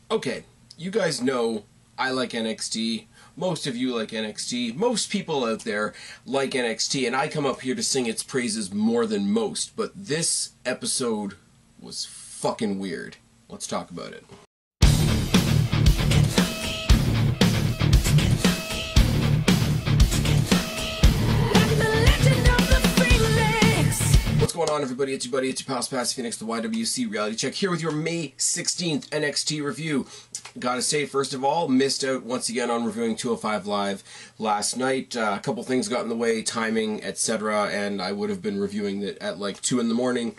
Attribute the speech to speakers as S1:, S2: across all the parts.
S1: Okay, you guys know I like NXT. Most of you like NXT. Most people out there like NXT, and I come up here to sing its praises more than most. But this episode was fucking weird. Let's talk about it. What's going on, everybody? It's your buddy, it's your pal Spaz Phoenix, the YWC Reality Check, here with your May 16th NXT review. Gotta say, first of all, missed out once again on reviewing 205 Live last night. A couple things got in the way, timing, etc., and I would have been reviewing it at like 2 in the morning,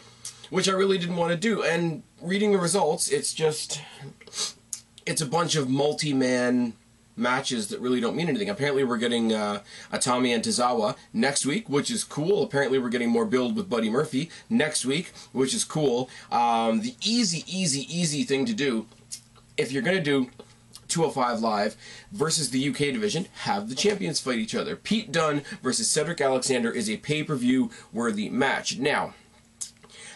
S1: which I really didn't want to do. And reading the results, it's a bunch of multi-man matches that really don't mean anything. Apparently we're getting Atami and Tozawa next week, which is cool. Apparently we're getting more build with Buddy Murphy next week, which is cool. The easy thing to do, if you're going to do 205 Live versus the UK division, have the champions fight each other. Pete Dunne versus Cedric Alexander is a pay-per-view worthy match. Now,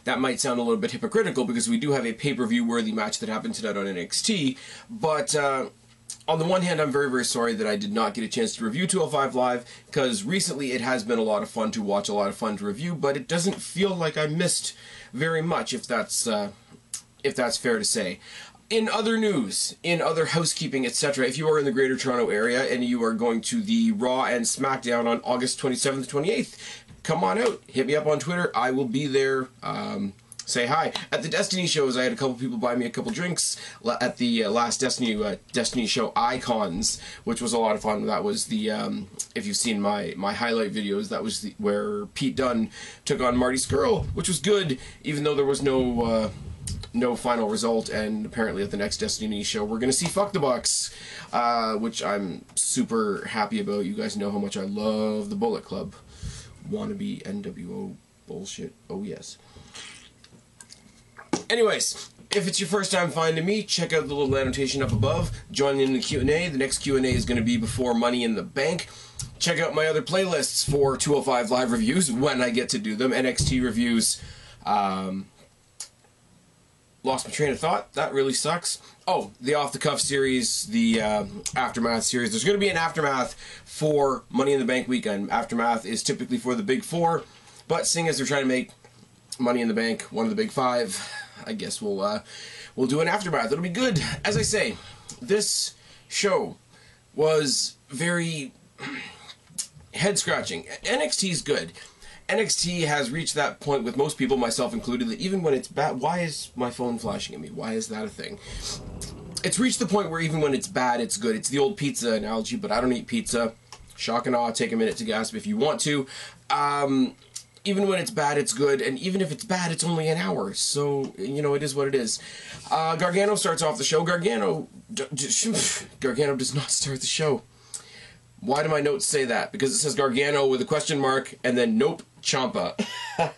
S1: that might sound a little bit hypocritical because we do have a pay-per-view worthy match that happened tonight on NXT, but on the one hand, I'm very sorry that I did not get a chance to review 205 Live, because recently it has been a lot of fun to watch, a lot of fun to review, but it doesn't feel like I missed very much, if that's fair to say. In other news, in other housekeeping, etc., if you are in the Greater Toronto area and you are going to the Raw and SmackDown on August 27th to 28th, come on out, hit me up on Twitter, I will be there. Say hi. At the Destiny shows, I had a couple people buy me a couple drinks at the last Destiny show Icons, which was a lot of fun. That was the, if you've seen my highlight videos, that was where Pete Dunne took on Marty Scurll, which was good, even though there was no final result. And apparently at the next Destiny show, we're going to see Fuck the Bucks, which I'm super happy about. You guys know how much I love the Bullet Club. Wannabe NWO bullshit. Oh, yes. Anyways, if it's your first time finding me, check out the little annotation up above. Join in the Q&A. The next Q&A is going to be before Money in the Bank. Check out my other playlists for 205 Live reviews when I get to do them. NXT reviews. Lost my train of thought. That really sucks. Oh, the Off the Cuff series, the Aftermath series. There's going to be an Aftermath for Money in the Bank weekend. Aftermath is typically for the Big Four, but seeing as they're trying to make Money in the Bank one of the Big Five, I guess we'll do an Aftermath. It'll be good. As I say, this show was very head-scratching. NXT's good. NXT has reached that point with most people, myself included, that even when it's bad... Why is my phone flashing at me? Why is that a thing? It's reached the point where even when it's bad, it's good. It's the old pizza analogy, but I don't eat pizza. Shock and awe. Take a minute to gasp if you want to. Even when it's bad, it's good, and even if it's bad, it's only an hour, so, you know, it is what it is. Gargano starts off the show. Gargano does not start the show. Why do my notes say that? Because it says Gargano with a question mark, and then nope, Ciampa.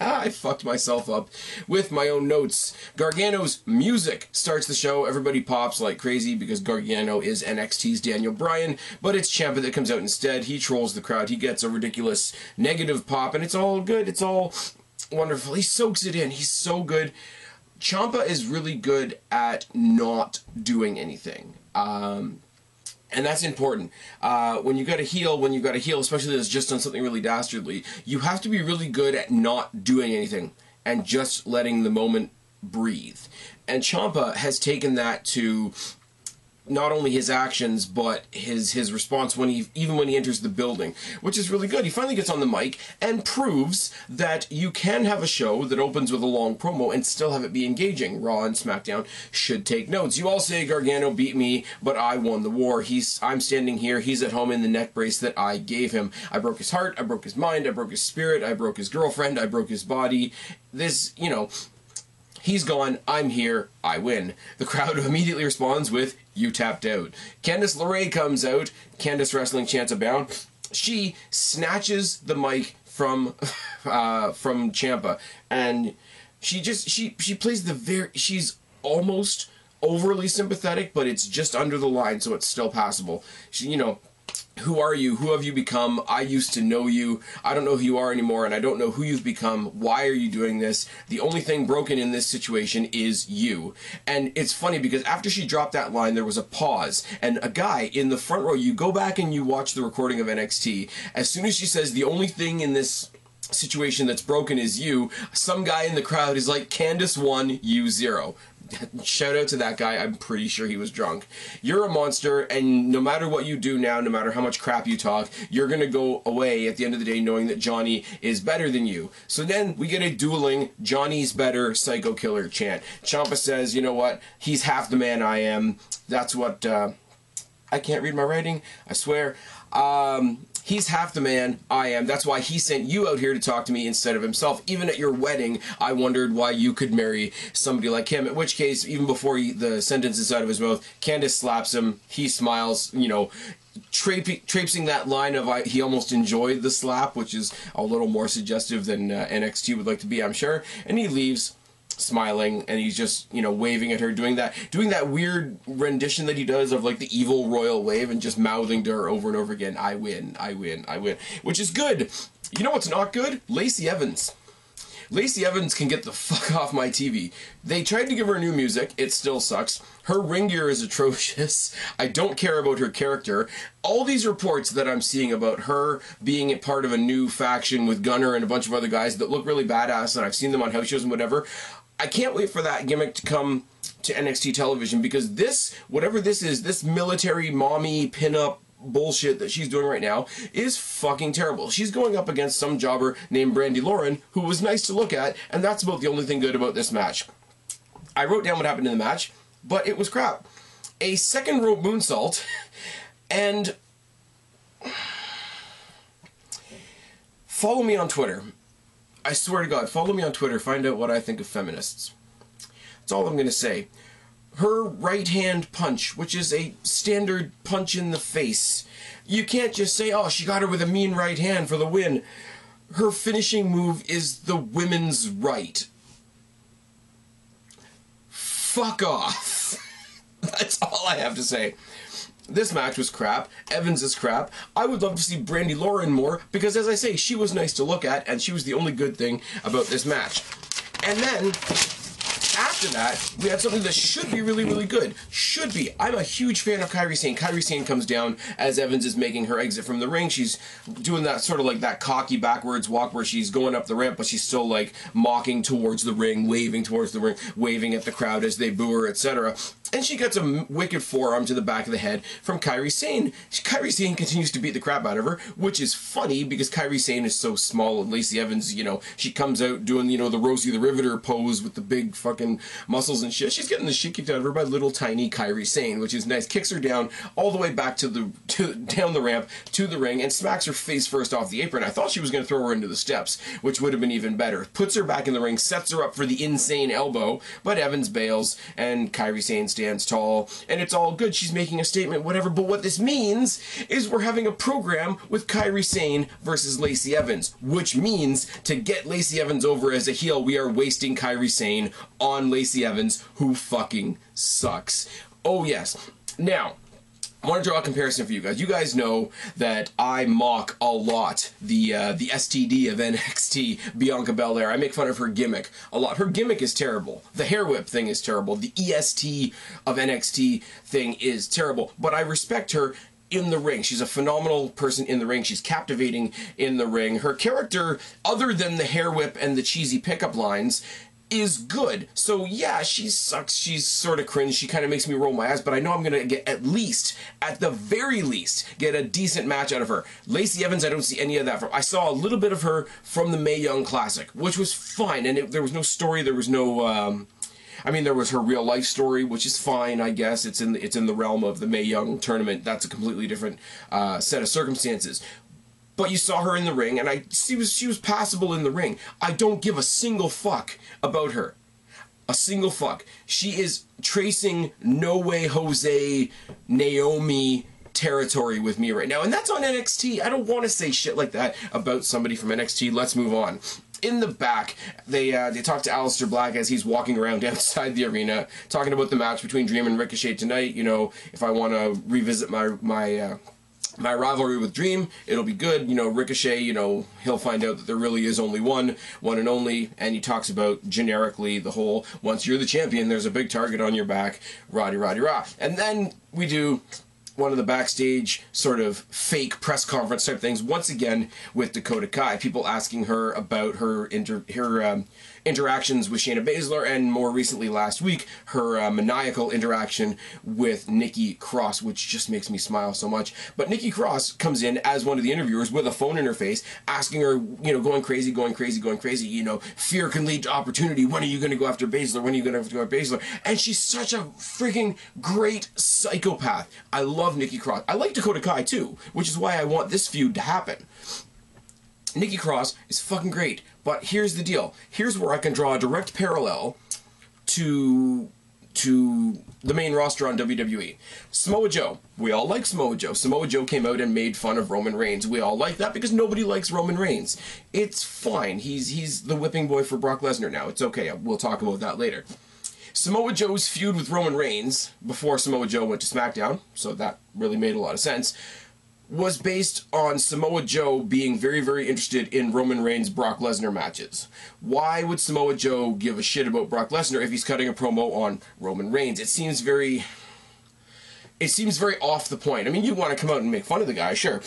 S1: I fucked myself up with my own notes. Gargano's music starts the show. Everybody pops like crazy because Gargano is NXT's Daniel Bryan, but it's Ciampa that comes out instead. He trolls the crowd. He gets a ridiculous negative pop, and it's all good. It's all wonderful. He soaks it in. He's so good. Ciampa is really good at not doing anything. And that's important. When you got a heel, especially that's just done something really dastardly, you have to be really good at not doing anything and just letting the moment breathe. And Ciampa has taken that to not only his actions, but his response even when he enters the building, which is really good. He finally gets on the mic and proves that you can have a show that opens with a long promo and still have it be engaging. Raw and SmackDown should take notes. You all say Gargano beat me, but I won the war. I'm standing here. He's at home in the neck brace that I gave him. I broke his heart. I broke his mind. I broke his spirit. I broke his girlfriend. I broke his body. This, you know... He's gone, I'm here, I win. The crowd immediately responds with, you tapped out. Candice LeRae comes out, Candice Wrestling Chants Abound. She snatches the mic from Ciampa, and she plays she's almost overly sympathetic, but it's just under the line, so it's still passable. She, you know, who are you? Who have you become? I used to know you. I don't know who you are anymore, and I don't know who you've become. Why are you doing this? The only thing broken in this situation is you. And it's funny because after she dropped that line, there was a pause, and a guy in the front row, you go back and you watch the recording of NXT, as soon as she says the only thing in this situation that's broken is you, some guy in the crowd is like, Candice 1, you 0. Shout out to that guy. I'm pretty sure he was drunk. You're a monster, and no matter what you do now, no matter how much crap you talk, you're gonna go away at the end of the day knowing that Johnny is better than you. So then we get a dueling Johnny's better psycho killer chant. Ciampa says, you know what, he's half the man I am. That's what I can't read my writing, I swear. He's half the man I am. That's why he sent you out here to talk to me instead of himself. Even at your wedding, I wondered why you could marry somebody like him. In which case, even before the sentence is out of his mouth, Candice slaps him. He smiles, you know, traipsing that line of he almost enjoyed the slap, which is a little more suggestive than NXT would like to be, I'm sure. And he leaves, smiling, and he's just, you know, waving at her, doing that weird rendition that he does of like the evil royal wave and just mouthing to her over and over again, I win, I win, I win, which is good. You know what's not good? Lacey Evans. Lacey Evans can get the fuck off my TV. They tried to give her new music. It still sucks. Her ring gear is atrocious. I don't care about her character. All these reports that I'm seeing about her being a part of a new faction with Gunner and a bunch of other guys that look really badass, and I've seen them on house shows and whatever, I can't wait for that gimmick to come to NXT television, because this, whatever this is, this military mommy pinup bullshit that she's doing right now is fucking terrible. She's going up against some jobber named Brandi Lauren, who was nice to look at, and that's about the only thing good about this match. I wrote down what happened in the match, but it was crap. A second rope moonsault, and follow me on Twitter. I swear to God, follow me on Twitter, find out what I think of feminists. That's all I'm going to say. Her right hand punch, which is a standard punch in the face. You can't just say, oh, she got her with a mean right hand for the win. Her finishing move is the women's right. Fuck off. That's all I have to say. This match was crap. Evans is crap. I would love to see Brandi Lauren more, because as I say, she was nice to look at, and she was the only good thing about this match. And then, after that, we had something that should be really, really good. Should be. I'm a huge fan of Kairi Sane. Kairi Sane comes down as Evans is making her exit from the ring. She's doing that sort of like that cocky backwards walk where she's going up the ramp, but she's still like mocking towards the ring, waving towards the ring, waving at the crowd as they boo her, etc. And she gets a wicked forearm to the back of the head from Kairi Sane. Kairi Sane continues to beat the crap out of her, which is funny because Kairi Sane is so small, and Lacey Evans, you know, she comes out doing, you know, the Rosie the Riveter pose with the big fucking muscles and shit. She's getting the shit kicked out of her by little tiny Kairi Sane, which is nice. Kicks her down all the way back down the ramp to the ring and smacks her face first off the apron. I thought she was going to throw her into the steps, which would have been even better. Puts her back in the ring, sets her up for the insane elbow, but Evans bails and Kairi Sane stands tall, and it's all good. She's making a statement, whatever, but what this means is we're having a program with Kairi Sane versus Lacey Evans, which means to get Lacey Evans over as a heel, we are wasting Kairi Sane on Lacey Evans, who fucking sucks. Oh yes. Now, I want to draw a comparison for you guys. You guys know that I mock a lot the STD of NXT, Bianca Belair. I make fun of her gimmick a lot. Her gimmick is terrible. The hair whip thing is terrible. The EST of NXT thing is terrible. But I respect her in the ring. She's a phenomenal person in the ring. She's captivating in the ring. Her character, other than the hair whip and the cheesy pickup lines, is good. So yeah, she sucks. She's sort of cringe. She kind of makes me roll my eyes, but I know I'm going to get at the very least, get a decent match out of her. Lacey Evans, I don't see any of that from. I saw a little bit of her from the Mae Young Classic, which was fine, and there was no story, there was no, I mean, there was her real life story, which is fine, I guess. It's in the realm of the Mae Young tournament. That's a completely different set of circumstances. But you saw her in the ring, and she was passable in the ring. I don't give a single fuck about her. A single fuck. She is tracing No Way Jose, Naomi territory with me right now. And that's on NXT. I don't want to say shit like that about somebody from NXT. Let's move on. In the back, they talk to Aleister Black as he's walking around outside the arena, talking about the match between Dream and Ricochet tonight. You know, if I want to revisit my my rivalry with Dream, it'll be good. You know, Ricochet, you know, he'll find out that there really is only one and only, and he talks about generically the whole, once you're the champion, there's a big target on your back, rah-de-rah-de-rah. And then we do one of the backstage sort of fake press conference type things, once again with Dakota Kai. People asking her about her interactions with Shayna Baszler, and more recently last week, her maniacal interaction with Nikki Cross, which just makes me smile so much. But Nikki Cross comes in as one of the interviewers with a phone in her face, asking her, you know, going crazy, you know, fear can lead to opportunity. When are you going to go after Baszler? When are you going to go after Baszler? And she's such a freaking great psychopath. I love Nikki Cross. I like Dakota Kai too, which is why I want this feud to happen. Nikki Cross is fucking great, but here's the deal. Here's where I can draw a direct parallel to the main roster on WWE. Samoa Joe. We all like Samoa Joe. Samoa Joe came out and made fun of Roman Reigns. We all like that because nobody likes Roman Reigns. It's fine. He's the whipping boy for Brock Lesnar now. It's okay. We'll talk about that later. Samoa Joe's feud with Roman Reigns, before Samoa Joe went to SmackDown, so that really made a lot of sense, was based on Samoa Joe being very, very interested in Roman Reigns' Brock Lesnar matches. Why would Samoa Joe give a shit about Brock Lesnar if he's cutting a promo on Roman Reigns? It seems very off the point. I mean, you want to come out and make fun of the guy, sure.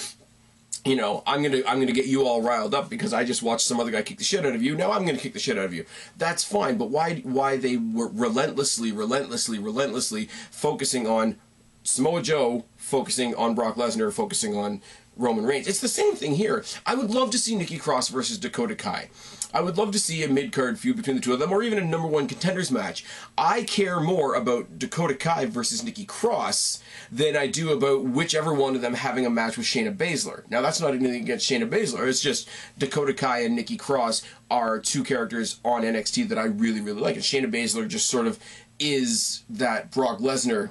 S1: You know, I'm gonna get you all riled up because I just watched some other guy kick the shit out of you. Now I'm gonna kick the shit out of you. That's fine, but why they were relentlessly focusing on Samoa Joe, focusing on Brock Lesnar, focusing on Roman Reigns. It's the same thing here. I would love to see Nikki Cross versus Dakota Kai. I would love to see a mid-card feud between the two of them, or even a #1 contenders match. I care more about Dakota Kai versus Nikki Cross than I do about whichever one of them having a match with Shayna Baszler. Now, that's not anything against Shayna Baszler. It's just Dakota Kai and Nikki Cross are two characters on NXT that I really, really like. And Shayna Baszler just sort of is that Brock Lesnar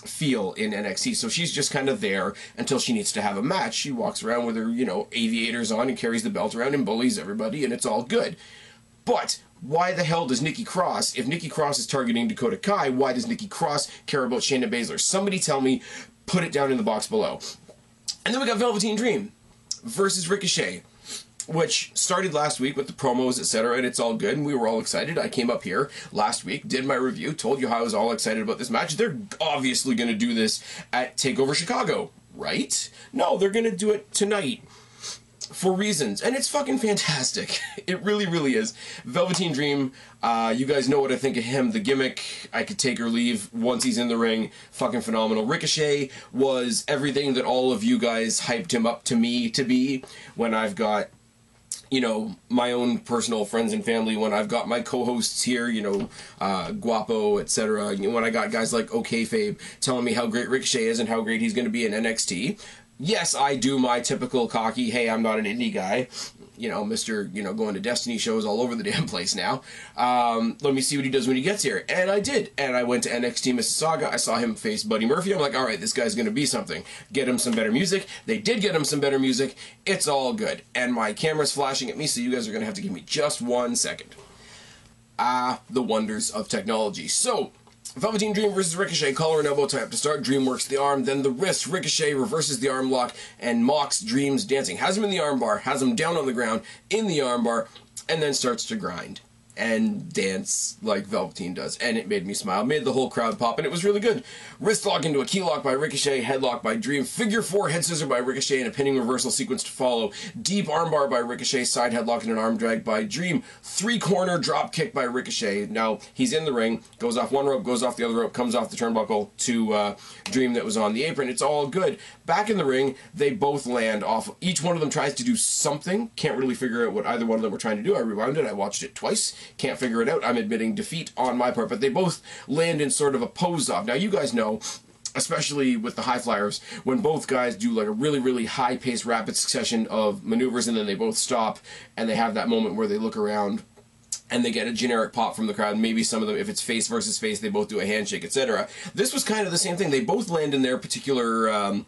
S1: feel in NXT, so she's just kind of there until she needs to have a match. She walks around with her, you know, aviators on and carries the belt around and bullies everybody, and it's all good. But why the hell does Nikki Cross, if Nikki Cross is targeting Dakota Kai, why does Nikki Cross care about Shayna Baszler? Somebody tell me, put it down in the box below. And then we got Velveteen Dream versus Ricochet, which started last week with the promos, etc., and it's all good, and we were all excited. I came up here last week, did my review, told you how I was all excited about this match. They're obviously going to do this at TakeOver Chicago, right? No, they're going to do it tonight for reasons, and it's fucking fantastic. It really, really is. Velveteen Dream, you guys know what I think of him. The gimmick, I could take or leave once he's in the ring. Fucking phenomenal. Ricochet was everything that all of you guys hyped him up to me to be when I've got, you know, my own personal friends and family, when I've got my co-hosts here, you know, Guapo, etc., you know, when I got guys like OKFabe telling me how great Ricochet is and how great he's going to be in NXT. Yes, I do my typical cocky, hey, I'm not an indie guy, you know, Mr., you know, going to Destiny shows all over the damn place now. Let me see what he does when he gets here. And I did. And I went to NXT Mississauga. I saw him face Buddy Murphy. I'm like, all right, this guy's going to be something. Get him some better music. They did get him some better music. It's all good. And my camera's flashing at me, so you guys are going to have to give me just 1 second. The wonders of technology. So, Velveteen Dream versus Ricochet, collar and elbow tie-up to start. Dream works the arm, then the wrist. Ricochet reverses the arm lock and mocks Dream's dancing. Has him in the armbar, has him down on the ground in the armbar, and then starts to grind and dance like Velveteen does. And it made me smile, made the whole crowd pop, and it was really good. Wrist lock into a key lock by Ricochet, headlock by Dream, figure 4 head scissor by Ricochet, and a pinning reversal sequence to follow. Deep armbar by Ricochet, side headlock and an arm drag by Dream. 3-corner drop kick by Ricochet. Now, he's in the ring, goes off one rope, goes off the other rope, comes off the turnbuckle to Dream that was on the apron. It's all good. Back in the ring, they both land off. Each one of them tries to do something. Can't really figure out what either one of them were trying to do. I rewound it. I watched it twice. Can't figure it out. I'm admitting defeat on my part, but they both land in sort of a pose-off. Now, you guys know, especially with the high flyers, when both guys do like a really, really high-paced, rapid succession of maneuvers, and then they both stop, and they have that moment where they look around, and they get a generic pop from the crowd. Maybe some of them, if it's face versus face, they both do a handshake, etc. This was kind of the same thing. They both land in their particular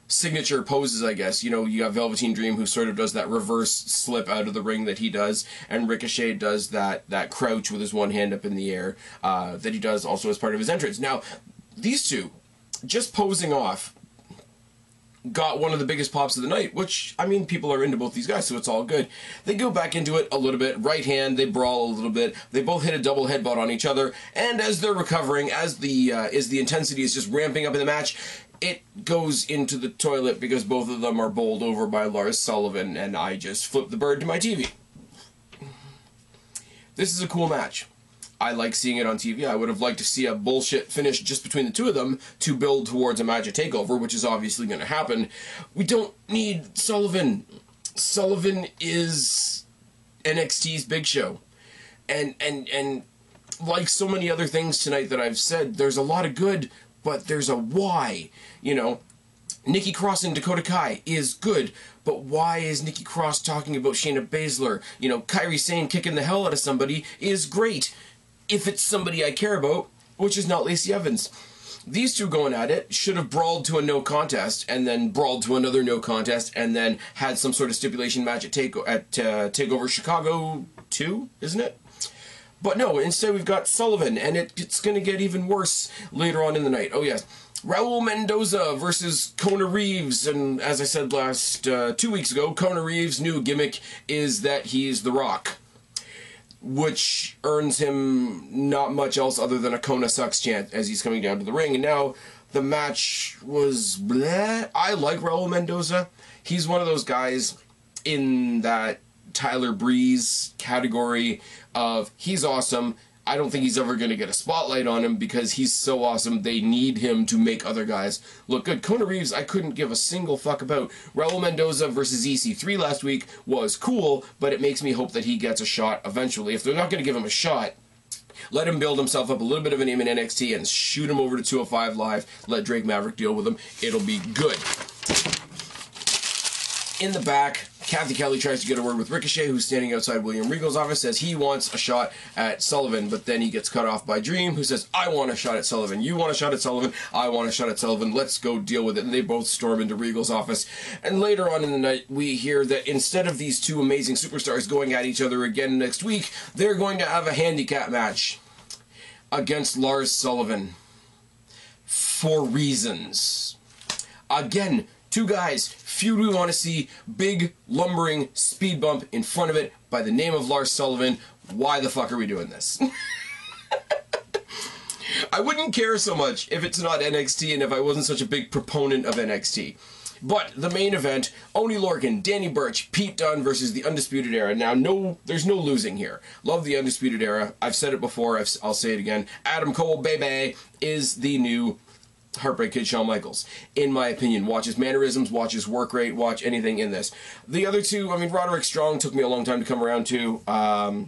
S1: signature poses, I guess. You know, you got Velveteen Dream, who sort of does that reverse slip out of the ring that he does, and Ricochet does that crouch with his one hand up in the air that he does also as part of his entrance. Now, these two, just posing off, got one of the biggest pops of the night, which, I mean, people are into both these guys, so it's all good. They go back into it a little bit, right hand, they brawl a little bit, they both hit a double headbutt on each other, and as they're recovering, as the intensity is just ramping up in the match, it goes into the toilet because both of them are bowled over by Lars Sullivan, and I just flipped the bird to my TV. This is a cool match. I like seeing it on TV. I would have liked to see a bullshit finish just between the two of them to build towards a match at TakeOver, which is obviously going to happen. We don't need Sullivan. Sullivan is NXT's Big Show. And like so many other things tonight that I've said, there's a lot of good, but there's a why. You know, Nikki Cross and Dakota Kai is good, but why is Nikki Cross talking about Shayna Baszler? You know, Kairi Sane kicking the hell out of somebody is great, if it's somebody I care about, which is not Lacey Evans. These two going at it should have brawled to a no contest, and then brawled to another no contest, and then had some sort of stipulation match at TakeOver Chicago 2, isn't it? But no, instead we've got Sullivan, and it's going to get even worse later on in the night. Oh yes, Raul Mendoza versus Kona Reeves, and as I said last 2 weeks ago, Kona Reeves' new gimmick is that he's The Rock, which earns him not much else other than a Kona sucks chant as he's coming down to the ring. And now the match was bleh. I like Raul Mendoza. He's one of those guys in that Tyler Breeze category of he's awesome. I don't think he's ever going to get a spotlight on him because he's so awesome they need him to make other guys look good. Kona Reeves, I couldn't give a single fuck about. Raul Mendoza versus EC3 last week was cool, but it makes me hope that he gets a shot eventually. If they're not going to give him a shot, let him build himself up a little bit of a name in NXT and shoot him over to 205 Live. Let Drake Maverick deal with him. It'll be good. In the back, Kathy Kelly tries to get a word with Ricochet, who's standing outside William Regal's office, says he wants a shot at Sullivan, but then he gets cut off by Dream, who says, I want a shot at Sullivan. You want a shot at Sullivan? I want a shot at Sullivan. Let's go deal with it. And they both storm into Regal's office. And later on in the night, we hear that instead of these two amazing superstars going at each other again next week, they're going to have a handicap match against Lars Sullivan. For reasons. Again, two guys, feud we want to see, big, lumbering speed bump in front of it by the name of Lars Sullivan. Why the fuck are we doing this? I wouldn't care so much if it's not NXT and if I wasn't such a big proponent of NXT. But the main event, Oney Lorcan, Danny Burch, Pete Dunne versus the Undisputed Era. Now, there's no losing here. Love the Undisputed Era. I've said it before. I'll say it again. Adam Cole, baby, is the new Heartbreak Kid Shawn Michaels, in my opinion. Watch his mannerisms, watch his work rate, watch anything in this. The other two, I mean, Roderick Strong took me a long time to come around to. I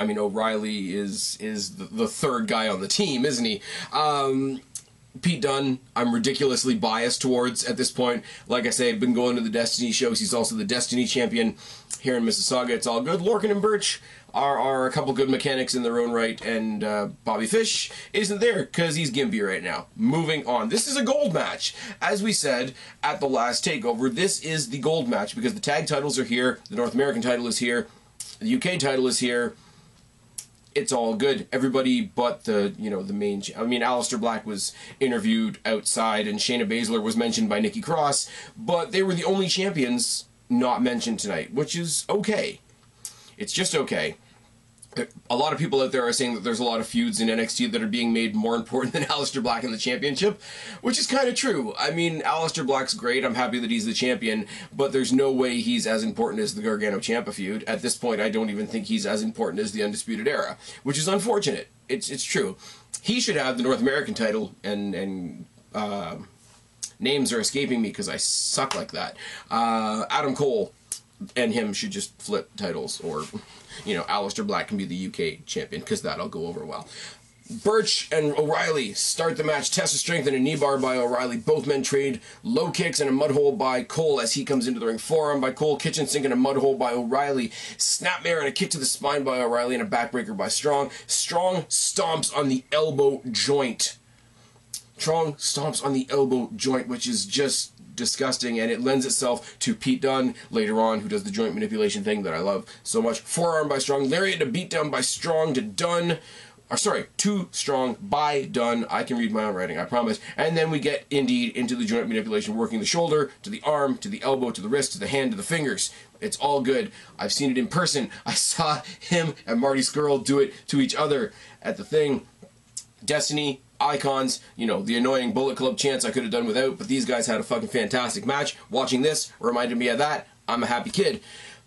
S1: mean, O'Reilly is the third guy on the team, isn't he? Pete Dunne, I'm ridiculously biased towards at this point. Like I say, I've been going to the Destiny shows. He's also the Destiny champion here in Mississauga. It's all good. Lorcan and Burch are a couple good mechanics in their own right, and Bobby Fish isn't there because he's gimpy right now. Moving on. This is a gold match. As we said at the last TakeOver, this is the gold match because the tag titles are here, the North American title is here, the UK title is here. It's all good. Everybody but the main... I mean, Aleister Black was interviewed outside, and Shayna Baszler was mentioned by Nikki Cross, but they were the only champions not mentioned tonight, which is okay. It's just okay. A lot of people out there are saying that there's a lot of feuds in NXT that are being made more important than Aleister Black in the championship, which is kind of true. I mean, Aleister Black's great. I'm happy that he's the champion, but there's no way he's as important as the Gargano Ciampa feud. At this point, I don't even think he's as important as the Undisputed Era, which is unfortunate. It's true. He should have the North American title, and names are escaping me because I suck like that. Adam Cole and him should just flip titles, or, Aleister Black can be the UK champion, because that'll go over well. Burch and O'Reilly start the match. Test of strength and a knee bar by O'Reilly. Both men trade low kicks and a mud hole by Cole as he comes into the ring. Forearm by Cole. Kitchen sink and a mud hole by O'Reilly. Snapmare and a kick to the spine by O'Reilly and a backbreaker by Strong. Strong stomps on the elbow joint. Strong stomps on the elbow joint, which is just disgusting, and it lends itself to Pete Dunne later on, who does the joint manipulation thing that I love so much. Forearm by Strong. Lariat to beat down by Strong to Dunne. or sorry, Too Strong by Dunne. I can read my own writing, I promise. And then we get indeed into the joint manipulation, working the shoulder to the arm to the elbow to the wrist to the hand to the fingers. It's all good. I've seen it in person. I saw him and Marty Scurll do it to each other at the thing. Destiny, Icons, you know, the annoying Bullet Club chants I could have done without, but these guys had a fucking fantastic match. Watching this reminded me of that. I'm a happy kid.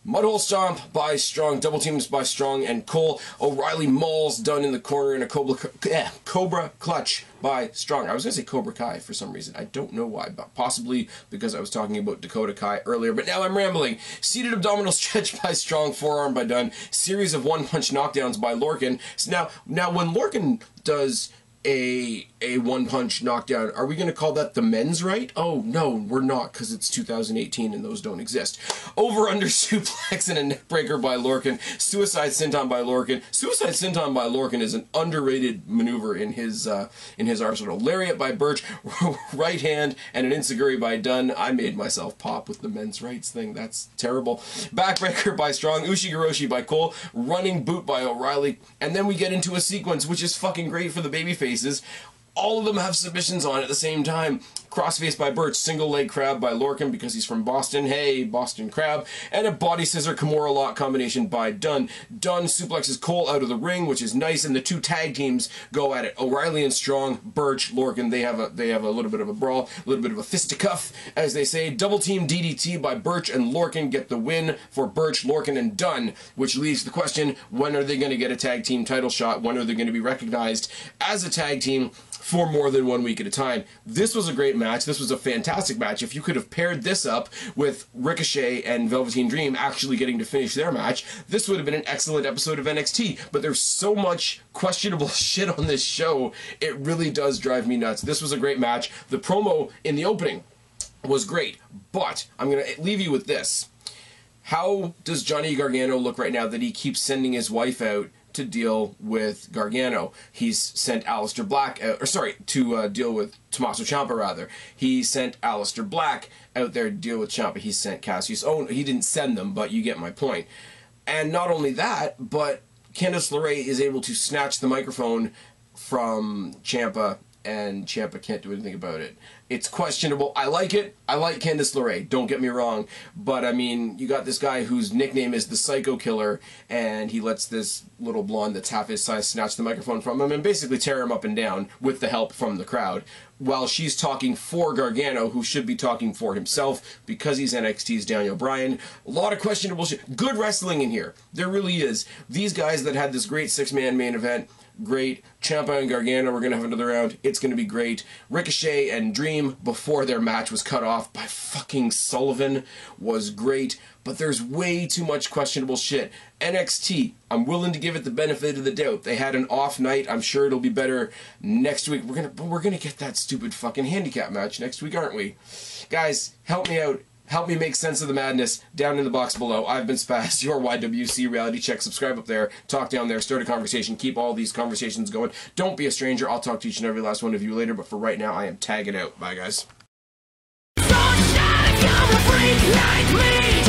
S1: Mudhole Stomp by Strong, double teams by Strong and Cole. O'Reilly mauls Dunne in the corner in a Cobra Clutch by Strong. I was going to say Cobra Kai for some reason. I don't know why, but possibly because I was talking about Dakota Kai earlier, but now I'm rambling. Seated abdominal stretch by Strong, forearm by Dunne. Series of one-punch knockdowns by Lorcan. So now when Lorcan does a one-punch knockdown, are we going to call that the men's right? Oh, no, we're not, because it's 2018 and those don't exist. Over-under suplex and a neckbreaker by Lorcan. Suicide senton by Lorcan. Suicide senton by Lorcan is an underrated maneuver in his arsenal. Lariat by Burch. Right hand and an enziguri by Dunne. I made myself pop with the men's rights thing. That's terrible. Backbreaker by Strong. Ushigoroshi by Cole. Running boot by O'Reilly. And then we get into a sequence, which is fucking great for the babyfaces. All of them have submissions on at the same time. Crossface by Burch, single leg crab by Lorcan because he's from Boston. Hey, Boston crab. And a body scissor Kimura lock combination by Dunne. Dunne suplexes Cole out of the ring, which is nice, and the two tag teams go at it. O'Reilly and Strong, Burch, Lorcan, they have a little bit of a brawl, a little bit of a fisticuff, as they say. Double team DDT by Burch and Lorcan get the win for Burch, Lorcan, and Dunne, which leaves the question, when are they going to get a tag team title shot? When are they going to be recognized as a tag team for more than 1 week at a time? This was a great match. This was a fantastic match. If you could have paired this up with Ricochet and Velveteen Dream actually getting to finish their match, this would have been an excellent episode of NXT. But there's so much questionable shit on this show, it really does drive me nuts. This was a great match. The promo in the opening was great, but I'm going to leave you with this. How does Johnny Gargano look right now that he keeps sending his wife out to deal with Gargano? He's sent Aleister Black out, or sorry, to deal with Tommaso Ciampa, rather. He sent Aleister Black out there to deal with Ciampa. He sent Cassius Ohno. He didn't send them, but you get my point. And not only that, but Candice LeRae is able to snatch the microphone from Ciampa, and Ciampa can't do anything about it. It's questionable. I like it. I like Candice LeRae, don't get me wrong. But, I mean, you got this guy whose nickname is the Psycho Killer, and he lets this little blonde that's half his size snatch the microphone from him and basically tear him up and down with the help from the crowd, while she's talking for Gargano, who should be talking for himself because he's NXT's Daniel Bryan. A lot of questionable shit. Good wrestling in here. There really is. These guys that had this great six-man main event, great. Ciampa and Gargano, we're going to have another round. It's going to be great. Ricochet and Dream, before their match was cut off by fucking Sullivan, was great. But there's way too much questionable shit. NXT, I'm willing to give it the benefit of the doubt. They had an off night. I'm sure it'll be better next week. We're gonna get that stupid fucking handicap match next week, aren't we? Guys, help me out. Help me make sense of the madness down in the box below. I've been Spaz, your YWC Reality Check. Subscribe up there, talk down there, start a conversation, keep all these conversations going. Don't be a stranger. I'll talk to each and every last one of you later, but for right now, I am tagging out. Bye, guys. Sunshine, come a freak like me.